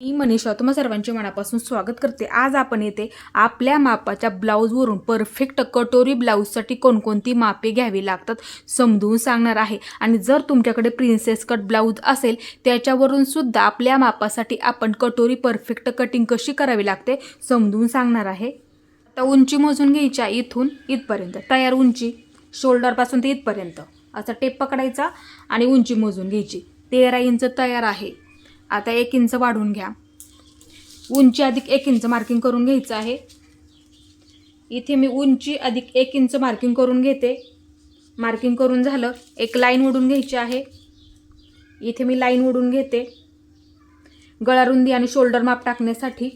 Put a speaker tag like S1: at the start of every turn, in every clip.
S1: मी मनीषा तुम्हा सर्वांचे मनापासून स्वागत करते। आज आपण येथे आपल्या मापाच्या ब्लाऊजवरून परफेक्ट कटोरी ब्लाऊजसाठी कोणकोणती मापे घ्यावी लागतात समजून सांगणार आहे। आणि जर तुमच्याकडे प्रिन्सेस कट ब्लाऊज असेल त्याच्यावरून सुद्धा आपल्या मापासाठी आपण कटोरी परफेक्ट कटिंग कशी करावी लागते समजून सांगणार आहे। आता उंची मोजून घ्यायची आहे इथून इथपर्यंत, तयार उंची शोल्डरपासून ते इथपर्यंत असा टेप पकडायचा आणि उंची मोजून घ्यायची। 13 इंच तयार आहे। आता 1 इंच वाढवून घ्या, उंची अधिक 1 इंच मार्किंग करून घ्यायचं आहे। इथे मी उंची अधिक 1 इंच मार्किंग करून घेते। मार्किंग करून झालं, एक लाईन ओढून घ्यायची आहे। इथे मी लाईन ओढून घेते गळारुंदी आणि शोल्डर माप टाकण्यासाठी।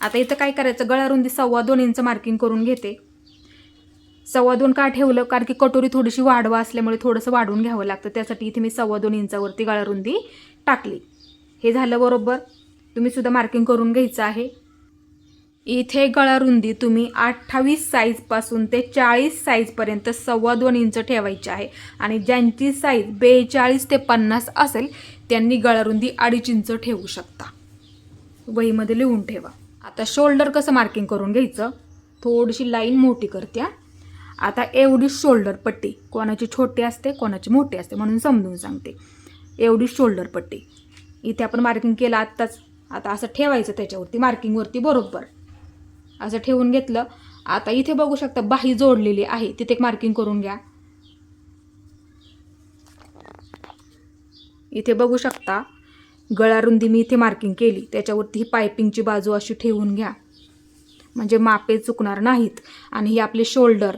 S1: आता इथं काय करायचं, गळारुंदी 2.25 इंच मार्किंग करून घेते। 2.25 का ठेवलं, कारण की कटोरी थोडीशी वाढवा असल्यामुळे थोडंसं वाढवून घ्यावं लागतं, त्यासाठी इथे मी 2.25 इंचावरती गळारुंदी टाकली। हे झालं बरोबर, तुम्ही सुद्धा मार्किंग करून घ्यायचं आहे। इथे गळारुंदी तुम्ही 28 साईजपासून ते 40 साईजपर्यंत 2.25 इंच ठेवायची आहे। आणि ज्यांची साईज 42 ते 50 असेल त्यांनी गळारुंदी 2.5 इंच ठेवू शकता, वहीमध्ये लिहून ठेवा। आता शोल्डर कसं मार्किंग करून घ्यायचं, थोडीशी लाईन मोठी करते। आता एवढी शोल्डर पट्टी, कोणाची छोटी असते कोणाची मोठी असते म्हणून समजून सांगते। एवढी शोल्डर पट्टी इथे आपण मार्किंग केलं आत्ताच। आता असं ठेवायचं त्याच्यावरती मार्किंगवरती बरोबर असं ठेवून घेतलं। आता इथे बघू शकता बाही जोडलेली आहे, तिथे एक मार्किंग करून घ्या। इथे बघू शकता गळारुंदी मी इथे मार्किंग केली, त्याच्यावरती ही पायपिंगची बाजू अशी ठेवून घ्या म्हणजे मापे चुकणार नाहीत। आणि ही आपले शोल्डर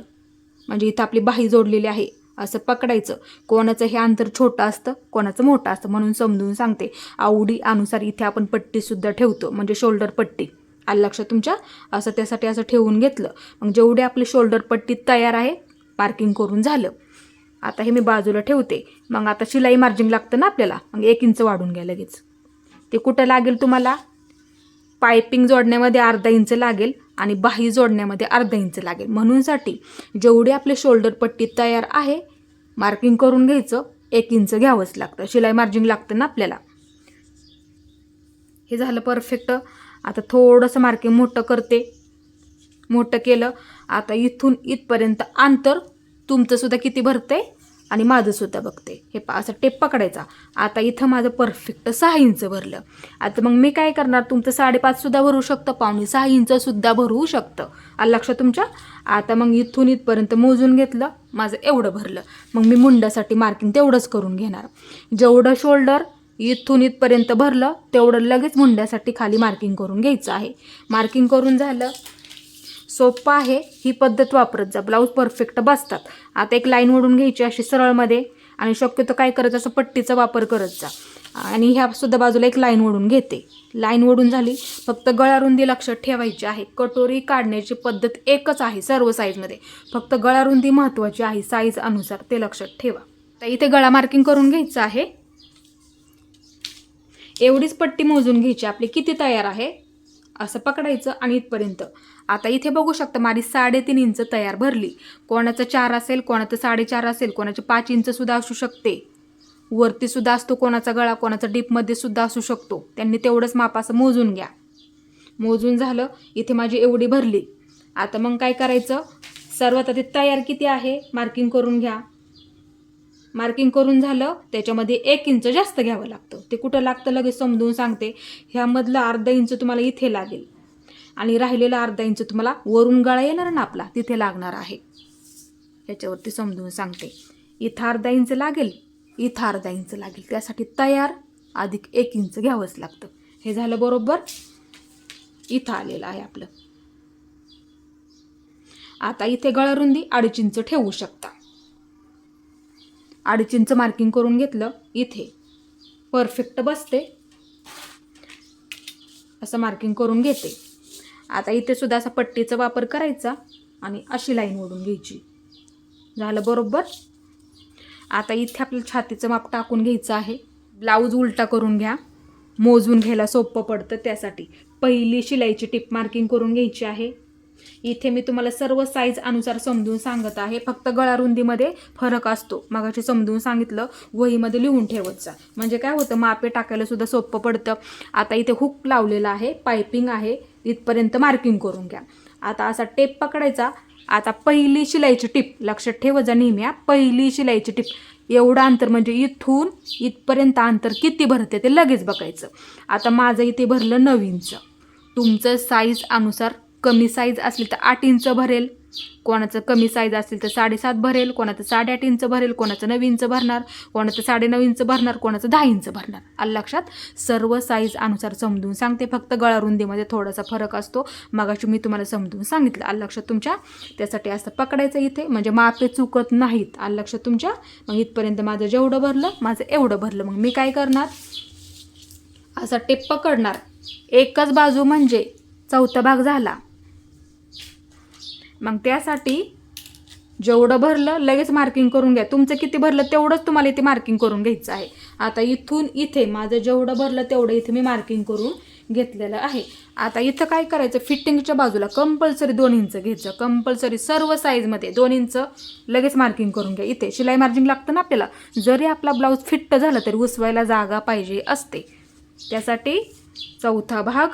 S1: म्हणजे इथं आपली बाही जोडलेली आहे, असं पकडायचं। कोणाचं हे अंतर छोटं असतं कोणाचं मोठं असतं म्हणून समजून सांगते। आवडी अनुसार इथे आपण पट्टी सुद्धा ठेवतो, म्हणजे शोल्डर पट्टी आलं लक्षात तुमच्या। असं त्यासाठी असं ठेवून घेतलं, मग जेवढे आपली शोल्डर पट्टी तयार आहे मार्किंग करून झालं। आता हे मी बाजूला ठेवते। मग आता शिलाई मार्जिन लागतं ना आपल्याला, मग 1 इंच वाढून घ्या लगेच। ते कुठं लागेल तुम्हाला, पायपिंग जोडण्यामध्ये 1/2 इंच लागेल आणि बाही जोडण्यामध्ये 1/2 इंच लागेल। म्हणूनसाठी जेवढी आपली शोल्डर पट्टी तयार आहे मार्किंग करून घ्यायचं, 1 इंच घ्यावंच लागतं, शिलाई मार्जिन लागतं ना आपल्याला। हे झालं परफेक्ट। आता थोडंसं मार्किंग मोठं करते, मोठं केलं। आता इथून इथपर्यंत अंतर तुमचं सुद्धा किती भरते आणि माझं सुद्धा बघते। हे असं टेप पकडायचा। आता इथं माझं परफेक्ट 6 इंच भरलं। आता मग मी काय करणार, तुमचं 5.5 सुद्धा भरू शकतं, 5.25 इंच सुद्धा भरू शकतं, आलं लक्षात तुमच्या। आता मग इथून इथपर्यंत मोजून घेतलं, माझं एवढं भरलं। मग मी मुंडासाठी मार्किंग तेवढंच करून घेणार। जेवढं शोल्डर इथून इथपर्यंत भरलं तेवढं लगेच मुंड्यासाठी खाली मार्किंग करून घ्यायचं आहे। मार्किंग करून झालं, सोपं आहे, ही पद्धत वापरत जा, ब्लाऊज परफेक्ट बसतात। आता एक लाईन ओढून घ्यायची अशी सरळमध्ये, आणि शक्यतो काय करायचं असं पट्टीचा वापर करत जा। आणि ह्या सुद्धा बाजूला एक लाईन ओढून घेते। लाईन ओढून झाली, फक्त गळारुंदी लक्षात ठेवायची आहे। कटोरी काढण्याची पद्धत एकच आहे सर्व साईजमध्ये, फक्त गळारुंदी महत्त्वाची आहे साईज अनुसार, ते लक्षात ठेवा। तर इथे गळा मार्किंग करून घ्यायचं आहे। एवढीच पट्टी मोजून घ्यायची आपली, किती तयार आहे असं पकडायचं आणि इथपर्यंत। आता इथे बघू शकता माझी 3.5 इंच तयार भरली। कोणाचं 4 असेल, कोणाचं 4.5 असेल, कोणाचे 5 इंच सुद्धा असू शकते, वरती सुद्धा असतो कोणाचा गळा, कोणाचा डीपमध्ये सुद्धा असू शकतो। त्यांनी तेवढंच माप असं मोजून घ्या। मोजून झालं, इथे माझी एवढी भरली। आता मग काय करायचं, सर्वात आधी तयार किती आहे मार्किंग करून घ्या। मार्किंग करून झालं, त्याच्यामध्ये 1 इंच जास्त घ्यावं लागतं। ते कुठं लागतं लगेच समजून सांगते। ह्यामधलं 1/2 इंच तुम्हाला इथे लागेल आणि राहिलेलं 1/2 इंच तुम्हाला वरून गळा येणार ना आपला, तिथे लागणार आहे। ह्याच्यावरती समजून सांगते। इथं 1/2 इंच लागेल, इथं 1/2 इंच लागेल, त्यासाठी तयार अधिक 1 इंच घ्यावंच लागतं। हे झालं बरोबर, इथं आलेलं आहे आपलं। आता इथे गळारुंदी 2.5 इंच ठेवू शकता। 2.5 इंच मार्किंग करून घेतलं, इथे परफेक्ट बसते, असं मार्किंग करून घेते। आता इथे सुद्धा असा पट्टीचा वापर करायचा आणि अशी लाईन ओढून घ्यायची, झालं बरोबर। आता इथे आपलं छातीचं माप टाकून घ्यायचं आहे। ब्लाऊज उलटा करून घ्या, मोजून घ्यायला सोपं पडतं, त्यासाठी पहिली शिलाईची टिप मार्किंग करून घ्यायची आहे। इथे मी तुम्हाला सर्व साईज अनुसार समजून सांगत आहे. फक्त गळा रुंदीमध्ये फरक असतो. मगाशी समजून सांगितलं, वहीमध्ये लिहून ठेवत जा. म्हणजे काय होतं, मापे टाकायला सुद्धा सोपं पडतं. आता इथे हुक लावलेला आहे, पायपिंग आहे, इथपर्यंत मार्किंग करून घ्या. आता असा टेप पकडायचा. आता पहिली शिलाईची टिप लक्षात ठेवा जा नेहमी. पहिली शिलाईची टिप एवढं अंतर म्हणजे इथून इथपर्यंत अंतर किती भरते ते लगेच बघायचं. आता माझं इथे भरलं 9 इंच. तुमचं साईज अनुसार कमी साईज असली तर 8 इंच भरेल, कोणाचं कमी साईज असेल तर 7.5 भरेल, कोणाचं 8.5 इंच भरेल, कोणाचं 9 इंच भरणार, कोणाचं 9.5 इंच भरणार, कोणाचं 10 इंच भरणार. आलं लक्षात. सर्व साईज अनुसार समजून सांगते. फक्त गळा रुंदीमध्ये थोडासा फरक असतो. मगाशी मी तुम्हाला समजून सांगितलं. आलं लक्षात तुमच्या. त्यासाठी असं पकडायचं इथे, म्हणजे मापे चुकत नाहीत. आलं लक्षात तुमच्या. मग इथपर्यंत माझं जेवढं भरलं, माझं एवढं भरलं. मग मी काय करणार, असा टेप पकडणार. एकच बाजू म्हणजे चौथा भाग झाला. मग त्यासाठी जेवढं भरलं लगेच मार्किंग करून घ्या. तुमचं किती भरलं तेवढंच तुम्हाला इथे मार्किंग करून घ्यायचं आहे. आता इथून इथे माझं जेवढं भरलं तेवढं इथे मी मार्किंग करून घेतलेलं आहे. आता इथं काय करायचं, फिटिंगच्या बाजूला कंपल्सरी 2 इंच घ्यायचं. कंपल्सरी सर्व साईजमध्ये 2 इंच लगेच मार्किंग करून घ्या. इथे शिलाई मार्जिन लागतं ना आपल्याला. जरी आपला ब्लाऊज फिट्ट झाला तरी उसवायला जागा पाहिजे असते. त्यासाठी चौथा भाग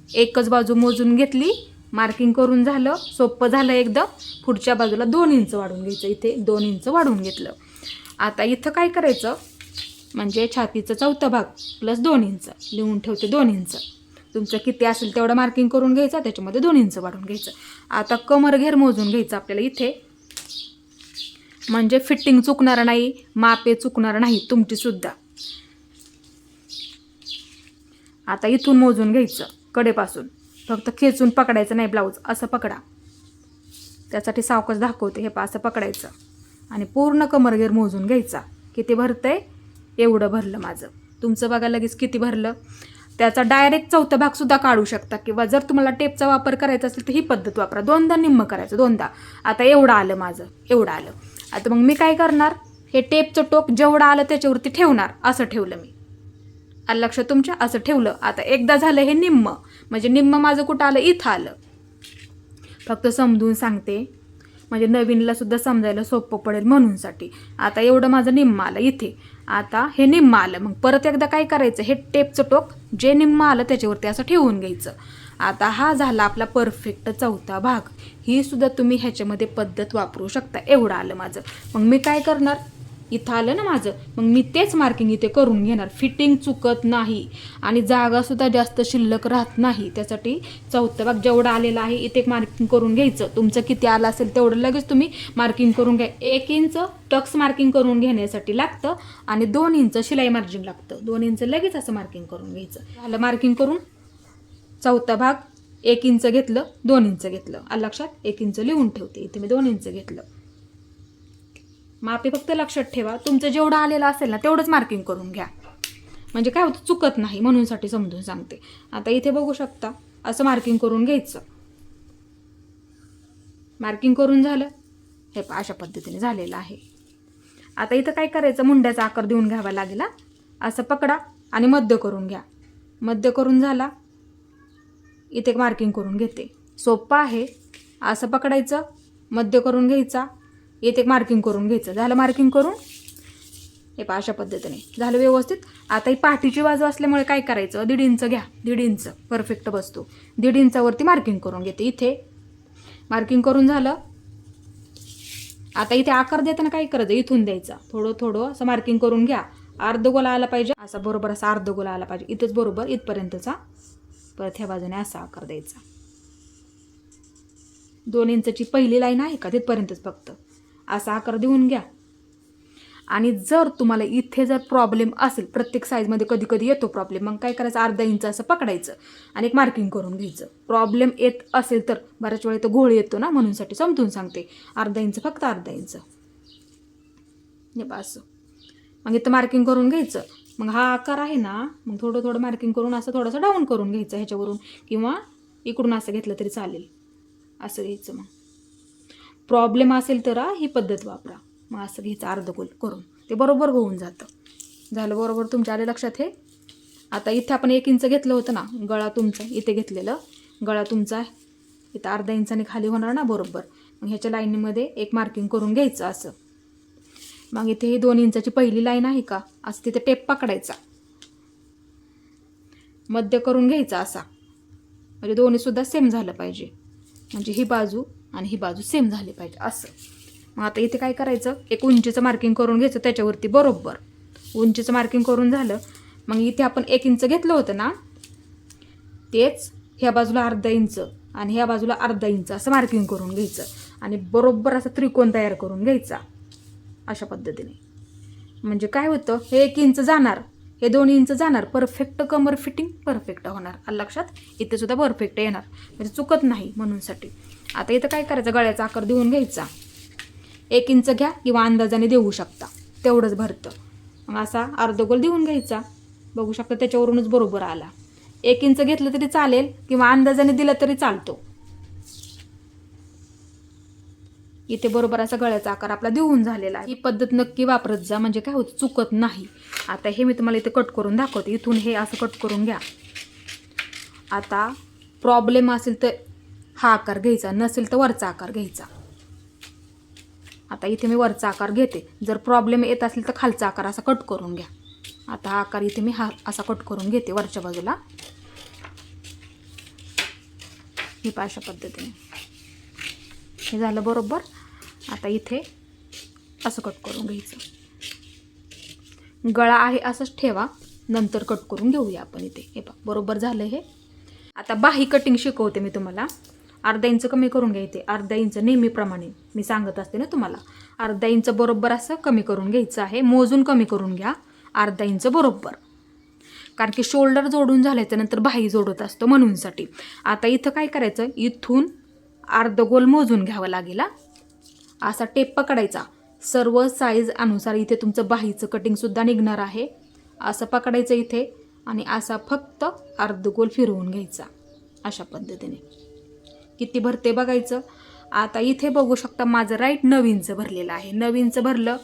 S1: एकच बाजू मोजून घेतली, मार्किंग करून झालं. सोपं झालं एकदम. पुढच्या बाजूला 2 इंच वाढून घ्यायचं. इथे 2 इंच वाढून घेतलं. आता इथं काय करायचं, म्हणजे छातीचा चौथा भाग प्लस 2 इंच लिहून ठेवते. 2 इंच तुमचं किती असेल तेवढं मार्किंग करून घ्यायचं, त्याच्यामध्ये 2 इंच वाढून घ्यायचं. आता कमर घेर मोजून घ्यायचं आपल्याला इथे, म्हणजे फिटिंग चुकणार नाही, मापे चुकणार नाही तुमची सुद्धा. आता इथून मोजून घ्यायचं कडेपासून. फक्त खेचून पकडायचं नाही ब्लाऊज, असं पकडा. त्यासाठी सावकाश दाखवते. हे असं पकडायचं आणि पूर्ण कमरगेर मोजून घ्यायचा. किती भरतंय, एवढं भरलं माझं. तुमचं बघा लगेच किती भरलं. त्याचा डायरेक्ट चौथा भाग सुद्धा काढू शकता, किंवा जर तुम्हाला टेपचा वापर करायचा असेल तर ही पद्धत वापरा. 2दा निम्म करायचं, 2दा. आता एवढं आलं माझं, एवढं आलं. आता मग मी काय करणार, हे टेपचं टोक जेवढं आलं त्याच्यावरती ठेवणार. असं ठेवलं मी. आलं लक्षात तुमच्या. असं ठेवलं. आता एकदा झालं हे निम्म, म्हणजे निम्म माझं कुठं आलं, इथं आलं. फक्त समजून सांगते, म्हणजे नवीनला सुद्धा समजायला सोपं पडेल म्हणूनसाठी. आता एवढं माझं निम्म आलं इथे. आता हे निम्म आलं. मग परत एकदा काय करायचं, हे टेपचं टोक जे निम्म आलं त्याच्यावरती असं ठेवून घ्यायचं. आता हा झाला आपला परफेक्ट चौथा भाग. ही सुद्धा तुम्ही ह्याच्यामध्ये पद्धत वापरू शकता. एवढं आलं माझं. मग मी काय करणार, इथं आलं ना माझं, मग मी तेच मार्किंग इथे करून घेणार. फिटिंग चुकत नाही आणि जागासुद्धा जास्त शिल्लक राहत नाही. त्यासाठी चौथा भाग जेवढा आलेला आहे इथे मार्किंग करून घ्यायचं. तुमचं किती आलं असेल तेवढं लगेच तुम्ही मार्किंग करून घ्या. 1 इंच टक्स मार्किंग करून घेण्यासाठी लागतं आणि 2 इंच शिलाई मार्जिन लागतं. 2 इंच लगेच असं मार्किंग करून घ्यायचं. झालं मार्किंग करून. चौथा भाग 1 इंच घेतलं, 2 इंच घेतलं. आलं लक्षात. 1 इंच लिहून ठेवते. इथे मी 2 इंच घेतलं. मापे फक्त लक्षात ठेवा. तुमचं जेवढं आलेलं असेल ना तेवढंच मार्किंग करून घ्या. म्हणजे काय होतं, चुकत नाही म्हणूनसाठी समजून सांगते. आता इथे बघू शकता, असं मार्किंग करून घ्यायचं. मार्किंग करून झालं. हे अशा पद्धतीने झालेलं आहे. आता इथं काय करायचं, मुंड्याचा आकार देऊन घ्यावा लागेल. असं पकडा आणि मध्य करून घ्या. मध्य करून झाला. इथे मार्किंग करून घेते. सोपं आहे. असं पकडायचं, मध्य करून घ्यायचा, इथे मार्किंग करून घ्यायचं. झालं मार्किंग करून. हे अशा पद्धतीने झालं व्यवस्थित. आता ही पाठीची बाजू असल्यामुळे काय करायचं, 1.5 इंच घ्या. 1.5 इंच परफेक्ट बसतो. 1.5 इंचावरती मार्किंग करून घेते. इथे मार्किंग करून झालं. आता इथे आकार देताना काय करायचं, इथून द्यायचा. थोडं थोडं असं मार्किंग करून घ्या. अर्धगोला आला पाहिजे. असा बरोबर असा अर्धगोला आला पाहिजे. इथंच बरोबर इथपर्यंतचा. परत ह्या बाजूने असा आकार द्यायचा. 2 इंचची पहिली लाईन आहे का तिथपर्यंतच फक्त असा आकार देऊन घ्या. आणि जर तुम्हाला इथे जर प्रॉब्लेम असेल, प्रत्येक साईजमध्ये कधी कधी येतो प्रॉब्लेम, मग काय करायचं, 1/2 इंच असं पकडायचं आणि एक मार्किंग करून घ्यायचं. प्रॉब्लेम येत असेल तर बऱ्याच वेळा तो घोळ येतो ना, म्हणूनसाठी समजून सांगते. 1/2 इंच, फक्त 1/2 इंच. हे बस. मग इथं मार्किंग करून घ्यायचं. मग हा आकार आहे ना, मग थोडं थोडं मार्किंग करून असं थोडंसं डाऊन करून घ्यायचं ह्याच्यावरून, किंवा इकडून असं घेतलं तरी चालेल. असं घ्यायचं. मग प्रॉब्लेम असेल तर ही पद्धत वापरा. मग असं घ्यायचं अर्धगोल करून, ते बरोबर होऊन जातं. झालं बरोबर तुमच्या आले लक्षात हे. आता इथे आपण 1 इंच घेतलं होतं ना, गळा तुमचा इथे घेतलेलं, गळा तुमचा इथं अर्धा इंचाने खाली होणार ना बरोबर. मग ह्याच्या लाईनीमध्ये एक मार्किंग करून घ्यायचं असं. मग इथे ही 2 इंचाची पहिली लाईन आहे का, असं तिथे टेप पकडायचा, मध्य करून घ्यायचा असा, म्हणजे दोन्ही सुद्धा सेम झालं पाहिजे, म्हणजे ही बाजू आणि ही बाजू सेम झाली पाहिजे असं. मग आता इथे काय करायचं, एक उंचीचं मार्किंग करून घ्यायचं त्याच्यावरती बरोबर. उंचीचं मार्किंग करून झालं, मग इथे आपण 1 इंच घेतलं होतं ना, तेच ह्या बाजूला अर्धा इंच आणि ह्या बाजूला अर्धा इंच असं मार्किंग करून घ्यायचं आणि बरोबर असा त्रिकोण तयार करून घ्यायचा अशा पद्धतीने. म्हणजे काय होतं, हे 1 इंच जाणार, हे 2 इंच जाणार, परफेक्ट कमर फिटिंग परफेक्ट होणार. आलं लक्षात, इथे सुद्धा परफेक्ट येणार, म्हणजे चुकत नाही म्हणूनसाठी. आता इथं काय करायचं, गळ्याचा आकार देऊन घ्यायचा. 1 इंच घ्या किंवा अंदाजाने देऊ शकता, तेवढंच भरतं. मग असा अर्धगोल देऊन घ्यायचा, बघू शकता त्याच्यावरूनच बरोबर आला. 1 इंच घेतलं तरी चालेल किंवा अंदाजाने दिलं तरी चालतो. इथे बरोबर असा गळ्याचा आकार आपला देऊन झालेला आहे. ही पद्धत नक्की वापरत जा, म्हणजे काय होतं, चुकत नाही. आता हे मी तुम्हाला इथे कट करून दाखवते. इथून हे असं कट करून घ्या. आता प्रॉब्लेम असेल तर हा आकार घ्यायचा, नसेल तर वरचा आकार घ्यायचा. आता इथे मी वरचा आकार घेते, जर प्रॉब्लेम येत असेल तर खालचा आकार असा कट करून घ्या. आता हा आकार इथे मी असा कट करून घेते वरच्या बाजूला, ही अशा पद्धतीने. हे झालं बरोबर. आता इथे असं कट करून घ्यायचं. गळा आहे असंच ठेवा, नंतर कट करून घेऊया आपण इथे. हे पहा बरोबर झालं हे. आता बाही कटिंग शिकवते मी तुम्हाला. अर्धा इंच कमी करून घ्यायचे, अर्धा इंच नेहमीप्रमाणे मी सांगत असते ना तुम्हाला, अर्धा इंच बरोबर असं कमी करून घ्यायचं आहे. मोजून कमी करून घ्या, अर्धा इंच बरोबर, कारण की शोल्डर जोडून झाल्याच्या नंतर बाही जोडत असतो म्हणूनसाठी. आता इथं काय करायचं, इथून अर्धगोल मोजून घ्यावं लागेल. असा टेप पकडायचा, सर्व साईज अनुसार. इथे तुमचं बाहीचं कटिंगसुद्धा निघणार आहे. असं पकडायचं इथे आणि असा फक्त अर्धगोल फिरवून घ्यायचा अशा पद्धतीने. किती भरते बघायचं. आता इथे बघू शकता माझं राईट 9 इंच भरलेलं आहे. 9 इंच भरलं,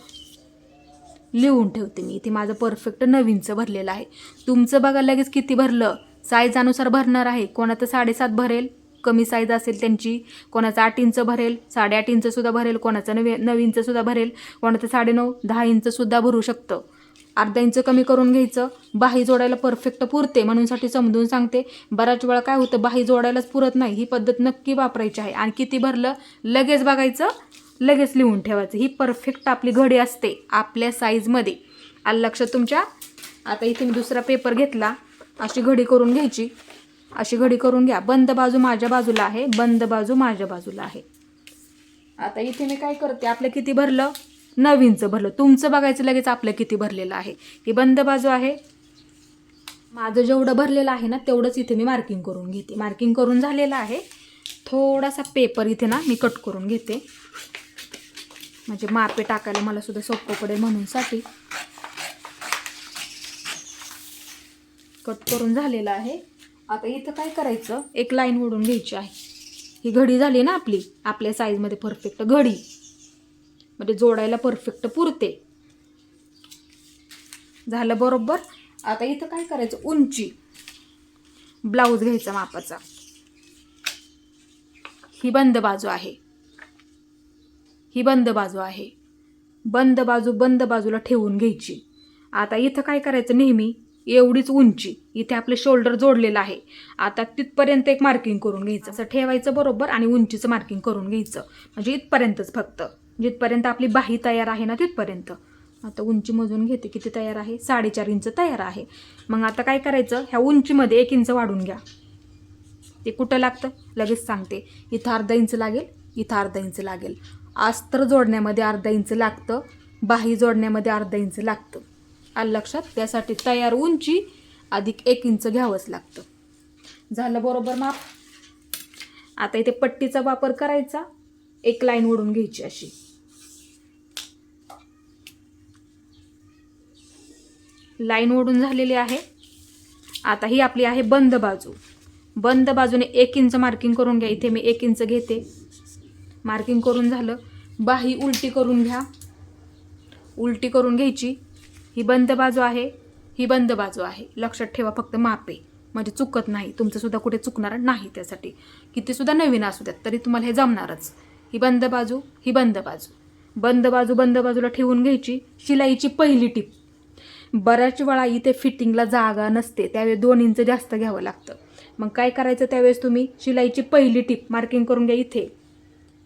S1: लिहून ठेवते मी इथे. माझं परफेक्ट 9 इंच भरलेलं आहे. तुमचं बघा लगेच किती भरलं, साईज अनुसार भरणार आहे. कोणाचं 7.5 भरेल, कमी साईज असेल त्यांची, कोणाचं 8 इंच भरेल, 8.5 इंच सुद्धा भरेल, कोणाचं 9 इंच सुद्धा भरेल, कोणाचं 9.5 10 इंच सुद्धा भरू शकतं. अर्धा इंच कमी करून घ्यायचं. बाही जोडायला परफेक्ट पुरते म्हणूनसाठी समजून सांगते. बऱ्याच वेळा काय होतं, बाही जोडायलाच पुरत नाही. ही पद्धत नक्की वापरायची आहे. आणि किती भरलं लगेच बघायचं, लगेच लिहून ठेवायचं. ही परफेक्ट आपली घडी असते आपल्या साईजमध्ये. आलं लक्षात तुमच्या. आता इथे मी दुसरा पेपर घेतला, अशी घडी करून घ्यायची. अशी घडी करून घ्या. बंद बाजू माझ्या बाजूला आहे, बंद बाजू माझ्या बाजूला आहे. आता इथे मी काय करते, आपलं किती भरलं, 9 इंच भरलं. तुमचं बघायचं लगेच आपलं किती भरलेलं आहे. ही बंद बाजू आहे. माझं जेवढं भरलेलं आहे ना तेवढंच इथे मी मार्किंग करून घेते. मार्किंग करून झालेलं आहे. थोडासा पेपर इथे ना मी कट करून घेते, म्हणजे मापे टाकायला मला सुद्धा सोपं पडेल म्हणूनसाठी. कट करून झालेलं आहे. आता इथं काय करायचं, एक लाईन ओढून घ्यायची आहे. ही घडी झाली ना आपली, आपल्या साईजमध्ये परफेक्ट घडी, म्हणजे जोडायला परफेक्ट पुरते. झालं बरोबर. आता इथं काय करायचं, उंची ब्लाऊज घ्यायचा मापाचा. ही बंद बाजू आहे, ही बंद बाजू आहे. बंद बाजू बंद बाजूला ठेवून घ्यायची. आता इथं काय करायचं, नेहमी एवढीच उंची, इथे आपलं शोल्डर जोडलेलं आहे. आता तिथपर्यंत एक मार्किंग करून घ्यायचं, असं ठेवायचं बरोबर आणि उंचीचं मार्किंग करून घ्यायचं. म्हणजे इथपर्यंतच, फक्त जिथपर्यंत आपली बाही तयार आहे ना तिथपर्यंत. आता उंची मोजून घेते, किती तयार आहे, 4.5 इंच तयार आहे. मग आता काय करायचं, ह्या उंचीमध्ये 1 इंच वाढून घ्या. ते कुठं लागतं लगेच सांगते. इथं अर्धा इंच लागेल, इथं अर्धा इंच लागेल. अस्तर जोडण्यामध्ये अर्धा इंच लागतं, बाही जोडण्यामध्ये अर्धा इंच लागतं. आलं लक्षात. त्यासाठी तयार उंची अधिक 1 इंच घ्यावंच लागतं. झालं बरोबर माप. आता इथे पट्टीचा वापर करायचा. एक लाईन ओढून घ्यायची अशी. लाईन ओढून झालेली आहे. आता ही आपली आहे बंद बाजू. बंद बाजूने 1 इंच मार्किंग करून घ्या. इथे मी 1 इंच घेते. मार्किंग करून झालं. बाही उलटी करून घ्या, उलटी करून घ्यायची. ही बंद बाजू आहे, ही बंद बाजू आहे. लक्षात ठेवा फक्त मापे. म्हणजे चुकत नाही, तुमचं सुद्धा कुठे चुकणार नाही. त्यासाठी कितीसुद्धा नवीन असू द्यात तरी तुम्हाला हे जमणारच. ही बंद बाजू, ही बंद बाजू, बंद बाजू बंद बाजूला ठेवून घ्यायची. शिलाईची पहिली टीप. बऱ्याच वेळा इथे फिटिंगला जागा नसते, त्यावेळेस 2 इंच जास्त घ्यावं लागतं. मग काय करायचं, त्यावेळेस तुम्ही शिलाईची पहिली टीप मार्किंग करून घ्या.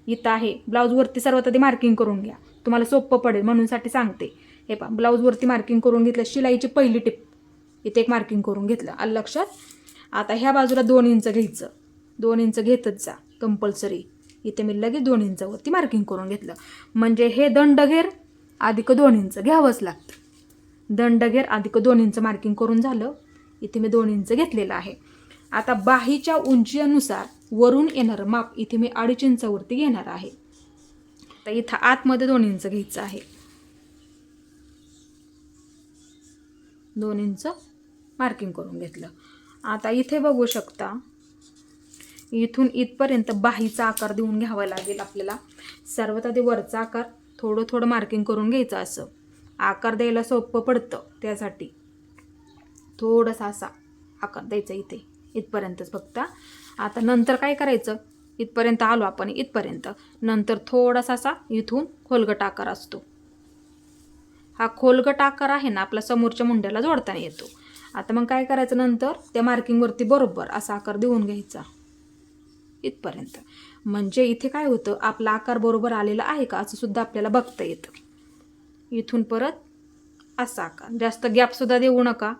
S1: इथं आहे ब्लाऊजवरती सर्वात आधी मार्किंग करून घ्या, तुम्हाला सोपं पडेल म्हणूनसाठी सांगते. हे पहा, ब्लाऊजवरती मार्किंग करून घेतलं, शिलाईची पहिली टीप इथे एक मार्किंग करून घेतलं. आलं लक्षात. आता ह्या बाजूला 2 इंच घ्यायचं, 2 इंच घेतच जा कंपल्सरी. इथे मी लगेच 2 इंचावरती मार्किंग करून घेतलं. म्हणजे हे दंडघेर अधिक 2 इंच घ्यावंच लागतं. दंडघेर अधिक 2 इंच मार्किंग करून झालं. इथे मी 2 इंच घेतलेलं आहे. आता बाहीच्या उंचीनुसार वरून येणारं माप इथे मी 2.5 इंचावरती घेणार आहे. तर इथं आतमध्ये 2 इंच घ्यायचं आहे. 2 इंच मार्किंग करून घेतलं. आता इथे बघू शकता, इथून इथपर्यंत बाहीचा आकार देऊन घ्यावा लागेल आपल्याला. सर्वात आधी वरचा आकार थोडं थोडं मार्किंग करून घ्यायचं. असं आकार द्यायला सोपं पडतं, त्यासाठी थोडासा असा आकार द्यायचा इथे इथपर्यंतच फक्त. आता नंतर काय करायचं, इथपर्यंत आलो आपण, इथपर्यंत नंतर थोडासा असा इथून खोलगट आकार असतो. हा खोलगट आकार आहे ना, आपला समोरच्या मुंड्याला जोडताना येतो. आता मग काय करायचं, नंतर त्या मार्किंगवरती बरोबर असा आकार देऊन घ्यायचा इथपर्यंत. म्हणजे इथे काय होतं, आपला आकार बरोबर आलेला आहे का असं सुद्धा आपल्याला बघता येतं. इथून परत असा आकार, जास्त गॅपसुद्धा देऊ नका.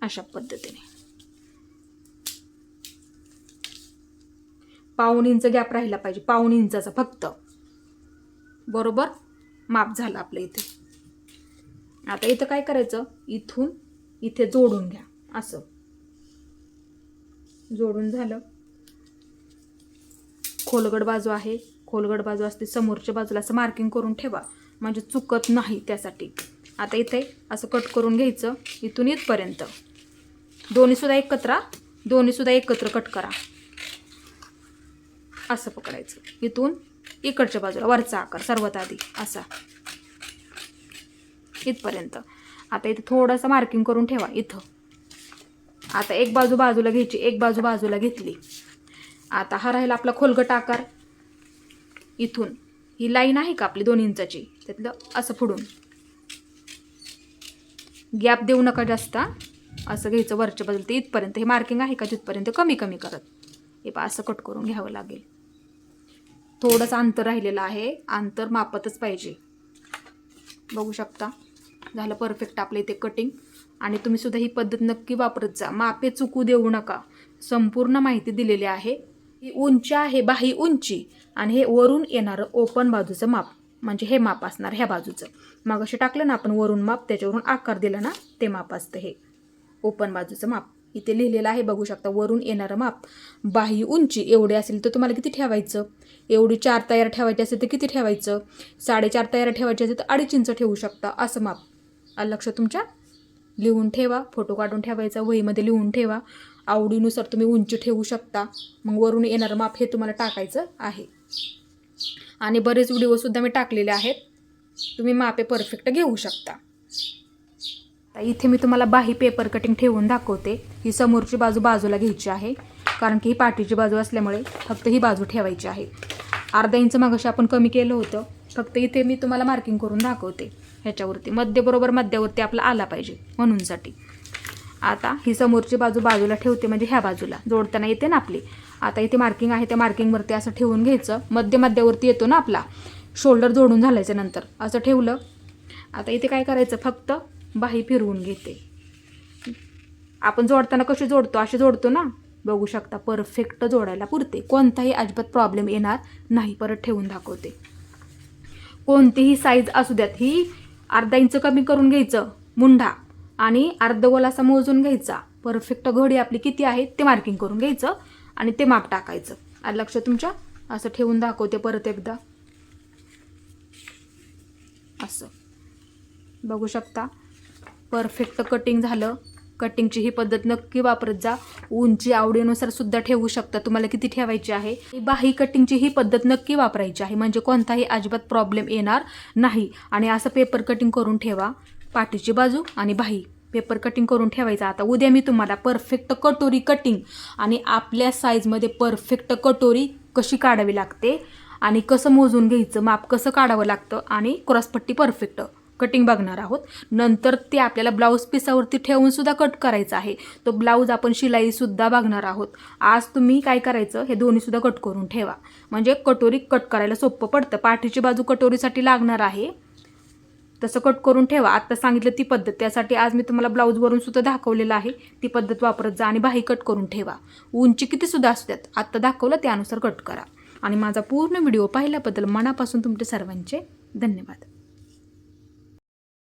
S1: अशा पद्धतीने 1/2 इंच गॅप राहिला पाहिजे, 1/2 इंचाचा फक्त. बरोबर माप झालं आपलं इथे. आता इथं काय करायचं, इथून इथे जोडून घ्या. असं जोडून झालं. खोलगट बाजू आहे, खोलगट बाजू असते समोरच्या बाजूला, असं मार्किंग करून ठेवा म्हणजे चुकत नाही त्यासाठी. आता इथे असं कट करून घ्यायचं इथून इथपर्यंत. दोन्ही सुद्धा एकत्र कट करा. असं पकडायचं इथून इकडच्या बाजूला वरचा आकार सर्वात आधी असा इथपर्यंत. आता इथे थोडंसं मार्किंग करून ठेवा इथं. आता एक बाजू बाजूला घ्यायची, एक बाजू बाजूला घेतली. आता हा राहिला आपला खोलगट आकार. इथून ही लाईन आहे का आपली 2 इंचाची, त्यातलं असं पुढून गॅप देऊ नका जास्त. असं घ्यायचं वरच्या बाजूला ते इथपर्यंत. हे मार्किंग आहे का तिथपर्यंत कमी कमी करत हे पा असं कट करून घ्यावं लागेल. थोडंसं अंतर राहिलेलं आहे, अंतर मापतच पाहिजे. बघू शकता झालं परफेक्ट आपलं इथे कटिंग. आणि तुम्ही सुद्धा ही पद्धत नक्की वापरत जा, मापे चुकू देऊ नका. संपूर्ण माहिती दिलेली आहे. ही उंची आहे बाही उंची, आणि हे वरून येणारं ओपन बाजूचं माप म्हणजे हे माप असणार ह्या बाजूचं. मग असे टाकलं ना आपण वरून माप, त्याच्यावरून आकार दिला ना ते माप असतं हे ओपन बाजूचं माप. इथे लिहिलेलं आहे बघू शकता, वरून येणारं माप. बाही उंची एवढी असेल तर तुम्हाला किती ठेवायचं, एवढी 4 तयार ठेवायची असेल तर किती ठेवायचं, 4.5 तयार ठेवायची असेल तर 2.5 इंच ठेवू शकता. असं माप लक्ष तुमच्या लिहून ठेवा, फोटो काढून ठेवायचा, वहीमध्ये लिहून ठेवा. आवडीनुसार तुम्ही उंची ठेवू शकता. मग वरून येणारं माप हे तुम्हाला टाकायचं आहे. आणि बरेच व्हिडिओसुद्धा मी टाकलेले आहेत, तुम्ही मापे परफेक्ट घेऊ शकता. इथे मी तुम्हाला बाही पेपर कटिंग ठेवून दाखवते. ही समोरची बाजू बाजूला घ्यायची आहे, कारण की ही पाठीची बाजू असल्यामुळे फक्त ही बाजू ठेवायची आहे. 1/2 इंच मागाशी आपण कमी केलं होतं, फक्त इथे मी तुम्हाला मार्किंग करून दाखवते. ह्याच्यावरती मध्यबरोबर मध्यावरती आपला आला पाहिजे म्हणूनसाठी. आता ही समोरची बाजू बाजूला ठेवते, म्हणजे ह्या बाजूला जोडताना येते ना आपली. आता इथे मार्किंग आहे, त्या मार्किंगवरती असं ठेवून घ्यायचं. मध्यावरती येतो ना आपला, शोल्डर जोडून झाल्याच्या नंतर असं ठेवलं. आता इथे काय करायचं, फक्त बाही फिरवून घेते. आपण जोडताना कशी जोडतो अशी जोडतो ना, बघू शकता परफेक्ट जोडायला पुरते, कोणताही अजिबात प्रॉब्लेम येणार नाही. परत ठेवून दाखवते. कोणतीही साईज असू द्यात, ही 1/2 इंच कमी करून घ्यायचं मुंढा, आणि अर्धगोल असा मोजून घ्यायचा. परफेक्ट घडी आपली किती आहे ते मार्किंग करून घ्यायचं आणि ते माप टाकायचं. आज लक्ष तुमच्या. असं ठेवून दाखवते परत एकदा. असं बघू शकता परफेक्ट कटिंग झालं. कटिंगची ही पद्धत नक्की वापरत जा. उंची आवडीनुसार सुद्धा ठेवू शकता, तुम्हाला किती ठेवायची आहे. बाही कटिंगची ही पद्धत नक्की वापरायची आहे, म्हणजे कोणताही अजिबात प्रॉब्लेम येणार नाही. आणि असं पेपर कटिंग करून ठेवा, पाठीची बाजू आणि बाही पेपर कटिंग करून ठेवायचा. आता उद्या मी तुम्हाला परफेक्ट कटोरी कटिंग आणि आपल्या साईजमध्ये परफेक्ट कटोरी कशी काढावी लागते आणि कसं मोजून घ्यायचं, माप कसं काढावं लागतं आणि क्रॉसपट्टी परफेक्ट कटिंग बघणार आहोत. नंतर ते आपल्याला ब्लाऊज पिसावरती ठेवून सुद्धा कट करायचं आहे. तो ब्लाऊज आपण शिलाईसुद्धा बघणार आहोत. आज तुम्ही काय करायचं, हे दोन्ही सुद्धा कट करून ठेवा, म्हणजे कटोरी कट करायला सोपं पडतं. पाठीची बाजू कटोरीसाठी लागणार आहे, तसं कट करून ठेवा. आत्ता सांगितलं ती पद्धत, त्यासाठी आज मी तुम्हाला ब्लाऊजवरून सुद्धा दाखवलेलं आहे. ती पद्धत वापरत जा आणि बाही कट करून ठेवा. उंची किती सुद्धा असू द्यात, आत्ता दाखवलं त्यानुसार कट करा. आणि माझा पूर्ण व्हिडिओ पाहिल्याबद्दल मनापासून तुमचे सर्वांचे धन्यवाद.